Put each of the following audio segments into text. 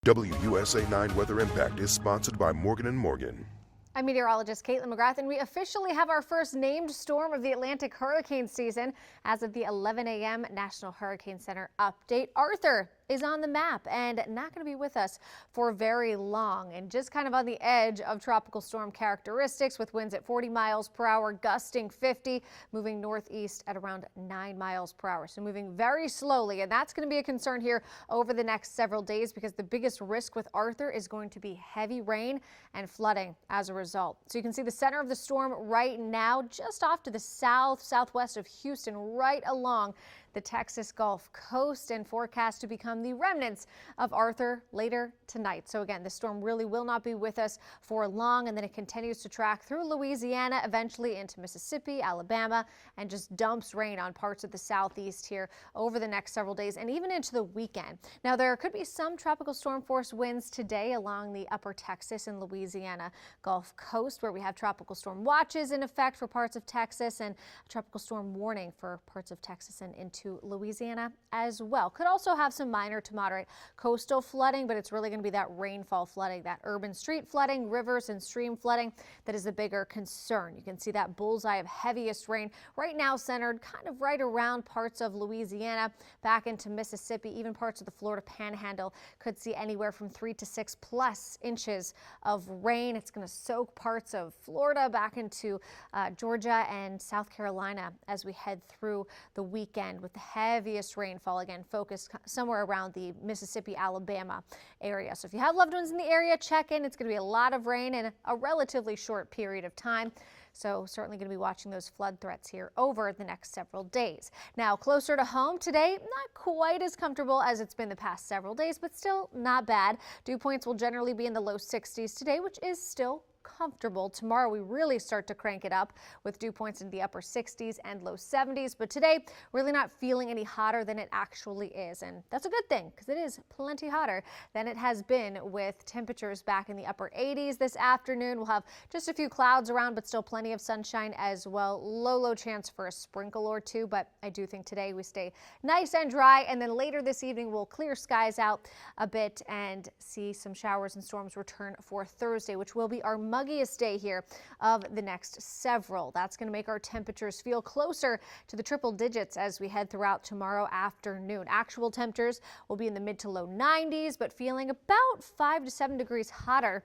WUSA 9 Weather Impact is sponsored by Morgan & Morgan. I'm meteorologist Caitlin McGrath, and we officially have our first named storm of the Atlantic hurricane season. As of the 11 a.m. National Hurricane Center update, Arthur is on the map and not going to be with us for very long, and just kind of on the edge of tropical storm characteristics, with winds at 40 miles per hour, gusting 50, moving northeast at around 9 miles per hour. So moving very slowly, and that's going to be a concern here over the next several days, because the biggest risk with Arthur is going to be heavy rain and flooding as a result. So you can see the center of the storm right now just off to the southwest of Houston, right along the Texas Gulf Coast, and forecast to become the remnants of Arthur later tonight. So again, the storm really will not be with us for long, and then it continues to track through Louisiana, eventually into Mississippi, Alabama, and just dumps rain on parts of the southeast here over the next several days and even into the weekend. Now, there could be some tropical storm force winds today along the upper Texas and Louisiana Gulf Coast, where we have tropical storm watches in effect for parts of Texas and a tropical storm warning for parts of Texas and into Louisiana as well. Could also have some minor to moderate coastal flooding, but it's really going to be that rainfall flooding, that urban street flooding, rivers and stream flooding that is the bigger concern. You can see that bullseye of heaviest rain right now centered kind of right around parts of Louisiana, back into Mississippi, even parts of the Florida Panhandle could see anywhere from 3 to 6+ inches of rain. It's going to soak parts of Florida back into Georgia and South Carolina as we head through the weekend, with the heaviest rainfall again focused somewhere around the Mississippi, Alabama area. So if you have loved ones in the area, check in. It's going to be a lot of rain in a relatively short period of time. So certainly going to be watching those flood threats here over the next several days. Now, closer to home today, not quite as comfortable as it's been the past several days, but still not bad. Dew points will generally be in the low 60s today, which is still comfortable. Tomorrow we really start to crank it up with dew points in the upper 60s and low 70s, but today really not feeling any hotter than it actually is, and that's a good thing because it is plenty hotter than it has been, with temperatures back in the upper 80s this afternoon. We'll have just a few clouds around, but still plenty of sunshine as well. Low chance for a sprinkle or two, but I do think today we stay nice and dry, and then later this evening we'll clear skies out a bit and see some showers and storms return for Thursday, which will be our muggiest day here of the next several. That's going to make our temperatures feel closer to the triple digits as we head throughout tomorrow afternoon. Actual temperatures will be in the mid to low 90s, but feeling about 5 to 7 degrees hotter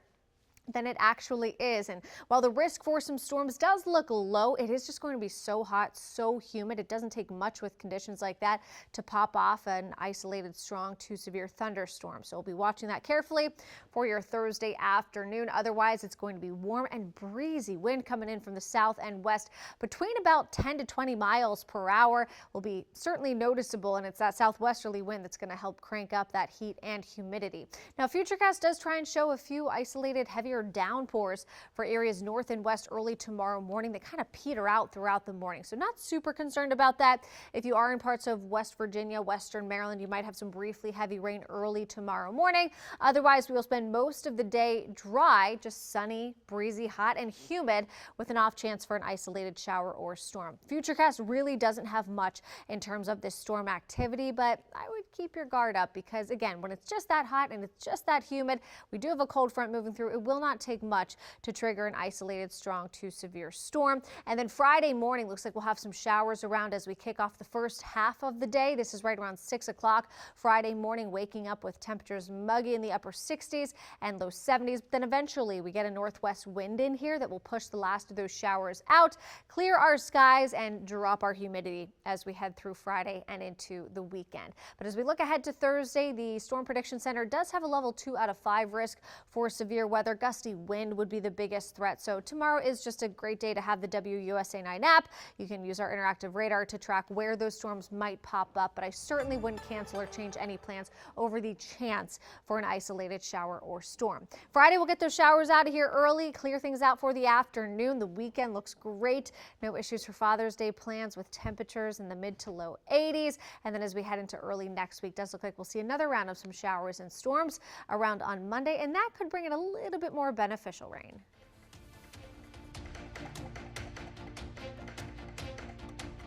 than it actually is. And while the risk for some storms does look low, it is just going to be so hot, so humid. It doesn't take much with conditions like that to pop off an isolated strong to severe thunderstorm. So we'll be watching that carefully for your Thursday afternoon. Otherwise, it's going to be warm and breezy. Wind coming in from the south and west between about 10 to 20 miles per hour will be certainly noticeable, and it's that southwesterly wind that's going to help crank up that heat and humidity. Now, Futurecast does try and show a few isolated heavier downpours for areas north and west early tomorrow morning. They kind of peter out throughout the morning, so not super concerned about that. If you are in parts of West Virginia, Western Maryland, you might have some briefly heavy rain early tomorrow morning. Otherwise, we will spend most of the day dry, just sunny, breezy, hot, and humid, with an off chance for an isolated shower or storm. Futurecast really doesn't have much in terms of this storm activity, but I would keep your guard up, because again, when it's just that hot and it's just that humid, we do have a cold front moving through. It will not take much to trigger an isolated strong to severe storm. And then Friday morning looks like we'll have some showers around as we kick off the first half of the day. This is right around 6 o'clock Friday morning, waking up with temperatures muggy in the upper 60s and low 70s. But then eventually we get a northwest wind in here that will push the last of those showers out, clear our skies, and drop our humidity as we head through Friday and into the weekend. But as we look ahead to Thursday, the Storm Prediction Center does have a level 2 out of 5 risk for severe weather. Gusty wind would be the biggest threat. So tomorrow is just a great day to have the WUSA 9 app. You can use our interactive radar to track where those storms might pop up, but I certainly wouldn't cancel or change any plans over the chance for an isolated shower or storm. Friday, we'll get those showers out of here early, clear things out for the afternoon. The weekend looks great. No issues for Father's Day plans, with temperatures in the mid to low 80s. And then as we head into early next week, does look like we'll see another round of some showers and storms around on Monday, and that could bring in a little bit more beneficial rain.